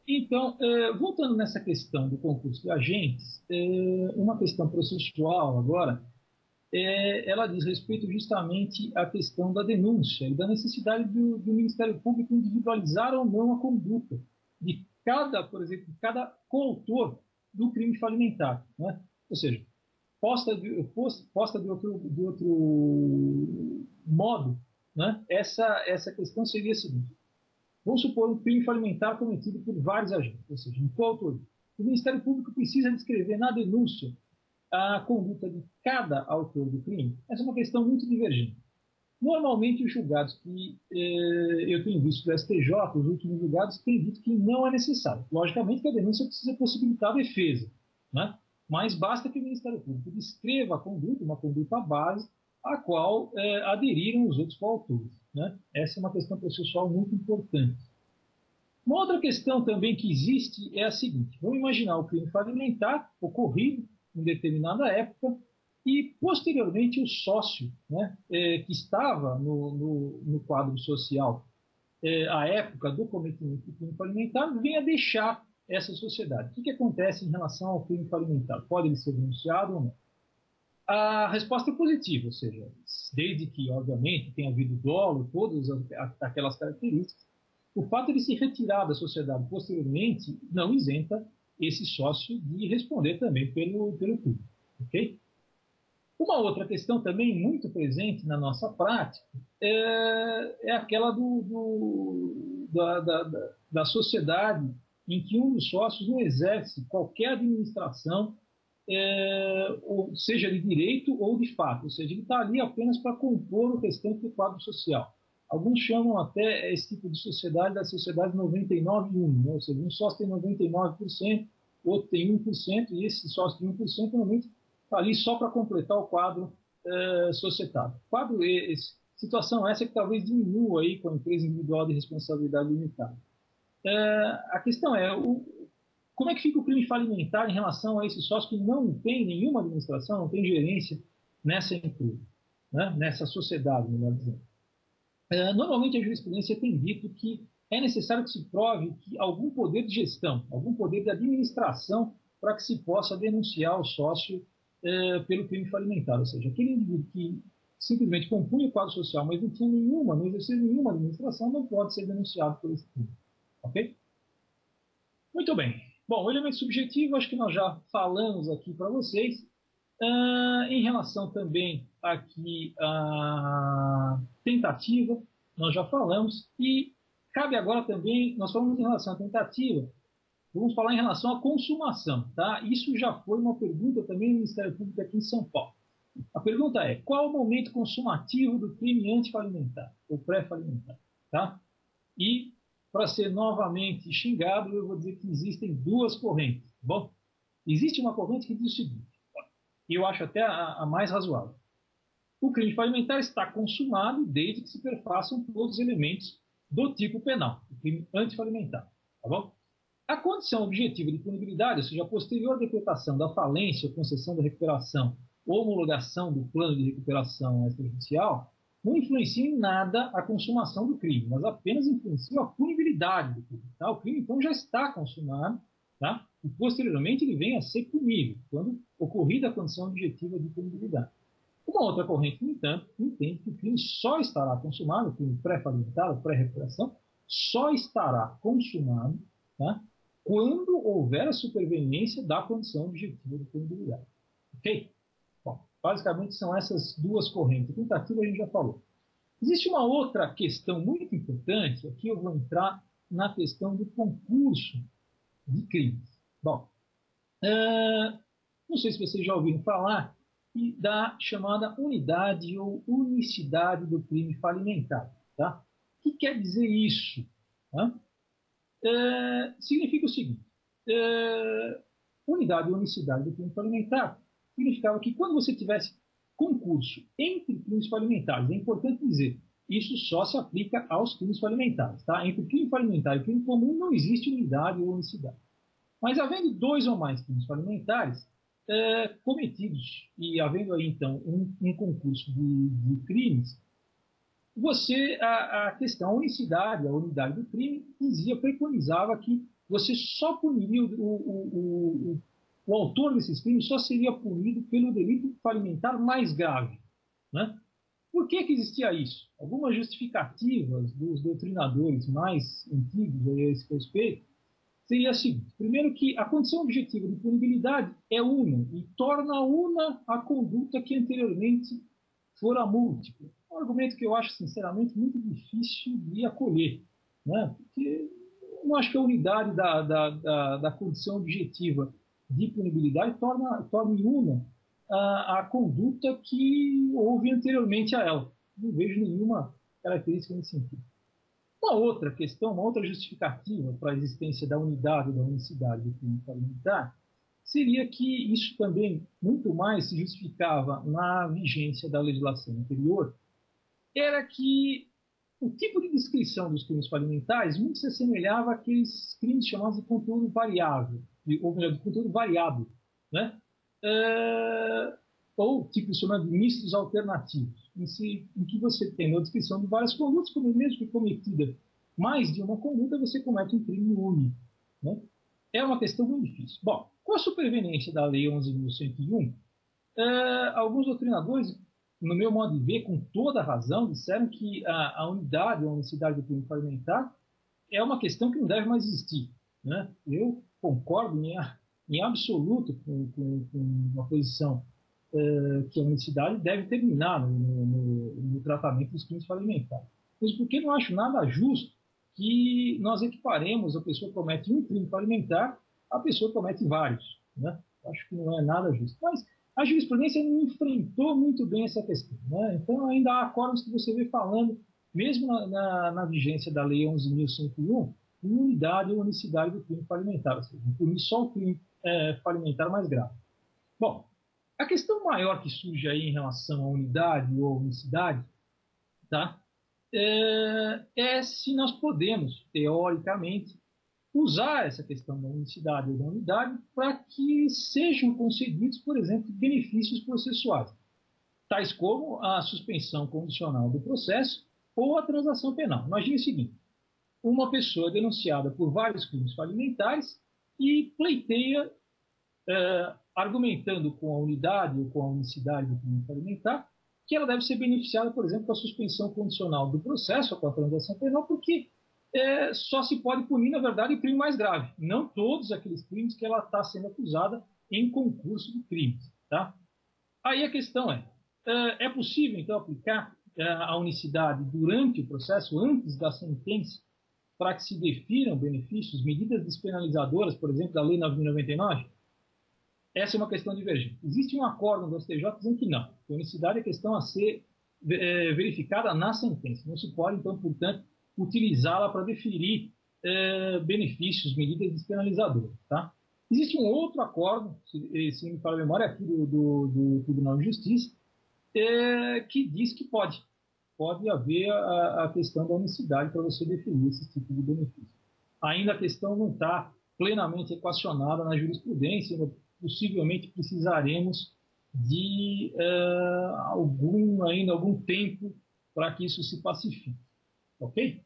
Então, voltando nessa questão do concurso de agentes, uma questão processual agora, ela diz respeito justamente à questão da denúncia e da necessidade do Ministério Público individualizar ou não a conduta de cada, por exemplo, cada coautor do crime falimentar, né? Ou seja, posta de outro modo, né? Essa questão seria a seguinte: vamos supor um crime falimentar cometido por vários agentes, ou seja, um coautor. O Ministério Público precisa descrever na denúncia a conduta de cada autor do crime. Essa é uma questão muito divergente. Normalmente, os julgados que eu tenho visto do STJ, os últimos julgados, têm dito que não é necessário. Logicamente que a denúncia precisa possibilitar a defesa, né? Mas basta que o Ministério Público descreva a conduta, uma conduta base, a qual aderiram os outros coautores, né? Essa é uma questão processual muito importante. Uma outra questão também que existe é a seguinte: vamos imaginar o crime falimentar ocorrido em determinada época e, posteriormente, o sócio, né, que estava no quadro social à época do cometimento do crime falimentar, venha deixar essa sociedade. O que acontece em relação ao crime falimentar? Pode ele ser denunciado ou não? A resposta é positiva, ou seja, desde que, obviamente, tenha havido dolo, todas aquelas características, o fato de se retirar da sociedade posteriormente não isenta esse sócio de responder também pelo crime. Okay? Uma outra questão também muito presente na nossa prática é aquela da sociedade em que um dos sócios não exerce qualquer administração, ou seja de direito ou de fato, ou seja, ele está ali apenas para compor o restante do quadro social. Alguns chamam até esse tipo de sociedade da sociedade 99 e 1, né? Ou seja, um sócio tem 99%, outro tem 1%, e esse sócio de 1% normalmente está ali só para completar o quadro societário. Situação essa que talvez diminua aí com a empresa individual de responsabilidade limitada. A questão é, como é que fica o crime falimentar em relação a esse sócio que não tem nenhuma administração, não tem gerência nessa empresa, né? Nessa sociedade, melhor dizendo. Normalmente a jurisprudência tem dito que é necessário que se prove que algum poder de gestão, algum poder de administração para que se possa denunciar o sócio pelo crime falimentar, ou seja, aquele indivíduo que simplesmente compunha o quadro social, mas não tinha nenhuma, não exercia nenhuma administração, não pode ser denunciado por esse crime. Ok? Muito bem. Bom, o elemento subjetivo, acho que nós já falamos aqui para vocês. Em relação também aqui à tentativa, nós já falamos, e cabe agora também, nós falamos em relação à tentativa, vamos falar em relação à consumação, tá? Isso já foi uma pergunta também no Ministério Público aqui em São Paulo. A pergunta é: qual o momento consumativo do crime antifalimentar, ou pré-falimentar, tá? E, para ser novamente xingado, eu vou dizer que existem duas correntes. Bom, existe uma corrente que diz o seguinte, e eu acho até a mais razoável: o crime falimentar está consumado desde que se perfaçam todos os elementos do tipo penal, o crime antifalimentar, tá bom? A condição objetiva de punibilidade, ou seja, a posterior decretação da falência, concessão da recuperação ou homologação do plano de recuperação extrajudicial, não influencia em nada a consumação do crime, mas apenas influencia a punibilidade do crime. Tá? O crime, então, já está consumado, tá? E posteriormente ele vem a ser punível, quando ocorrida a condição objetiva de punibilidade. Uma outra corrente, no entanto, entende que o crime só estará consumado, o crime pré-falimentar ou pré-recuperação, só estará consumado, tá? Quando houver a superveniência da condição objetiva de punibilidade. Ok? Bom, basicamente são essas duas correntes. A tentativa a gente já falou. Existe uma outra questão muito importante, aqui eu vou entrar na questão do concurso de crimes. Bom, não sei se vocês já ouviram falar da chamada unidade ou unicidade do crime falimentar. Tá? O que quer dizer isso? Tá? Significa o seguinte: unidade ou unicidade do crime falimentar significava que quando você tivesse concurso entre crimes falimentares, é importante dizer, isso só se aplica aos crimes falimentares. Tá? Entre crime falimentar e crime comum não existe unidade ou unicidade. Mas havendo dois ou mais crimes falimentares cometidos e havendo aí então um concurso de crimes, a questão, a unicidade, a unidade do crime, preconizava que você só puniria o autor desses crimes, só seria punido pelo delito falimentar mais grave, né? Por que existia isso? Algumas justificativas dos doutrinadores mais antigos a esse respeito seria a seguinte: primeiro, que a condição objetiva de punibilidade é una e torna una a conduta que anteriormente fora múltipla. Um argumento que eu acho, sinceramente, muito difícil de acolher, né? Porque eu não acho que a unidade da condição objetiva de punibilidade torne una a conduta que houve anteriormente a ela. Não vejo nenhuma característica nesse sentido. Uma outra questão, uma outra justificativa para a existência da unidade ou da unicidade do crime parlamentar seria que isso também muito mais se justificava na vigência da legislação anterior, era que o tipo de descrição dos crimes falimentares muito se assemelhava àqueles crimes chamados de conteúdo variável, ou melhor, de conteúdo variável, né? Ou tipo chamado de mistos alternativos, em que você tem uma descrição de várias condutas, como mesmo que cometida mais de uma conduta, você comete um crime único, né? É uma questão muito difícil. Bom, com a superveniência da Lei 11.101, alguns doutrinadores, no meu modo de ver, com toda razão, disseram que a unidade ou a unicidade do crime falimentar é uma questão que não deve mais existir, né? Eu concordo em absoluto com uma posição que a unicidade deve terminar no tratamento dos crimes falimentares. Mas porque não acho nada justo que nós equiparemos a pessoa que comete um crime falimentar à pessoa que comete vários, né? Acho que não é nada justo. Mas a jurisprudência não enfrentou muito bem essa questão, né? Então ainda há acordos que você vê falando, mesmo na vigência da Lei 11.101, em unidade ou unicidade do crime falimentar, ou seja, punir só o crime falimentar mais grave. Bom, a questão maior que surge aí em relação à unidade ou unicidade, tá? Se nós podemos, teoricamente, usar essa questão da unicidade ou da unidade para que sejam concedidos, por exemplo, benefícios processuais, tais como a suspensão condicional do processo ou a transação penal. Imagine o seguinte: uma pessoa denunciada por vários crimes falimentares e pleiteia, argumentando com a unidade ou com a unicidade do crime falimentar, que ela deve ser beneficiada, por exemplo, com a suspensão condicional do processo ou com a transação penal, porque só se pode punir, na verdade, o crime mais grave, não todos aqueles crimes que ela está sendo acusada em concurso de crimes, tá? Aí a questão é possível, então, aplicar a unicidade durante o processo, antes da sentença, para que se definam benefícios, medidas despenalizadoras, por exemplo, da Lei 9.099? Essa é uma questão divergente. Existe um acordo do STJ dizendo que não. A unicidade é questão a ser verificada na sentença. Não se pode, então, portanto, utilizá-la para deferir benefícios, medidas despenalizadoras, tá? Existe um outro acordo, se me fala a memória, aqui do Tribunal de Justiça, que diz que pode haver a questão da unicidade para você definir esse tipo de benefício. Ainda a questão não está plenamente equacionada na jurisprudência, possivelmente precisaremos de algum tempo para que isso se pacifique. Ok?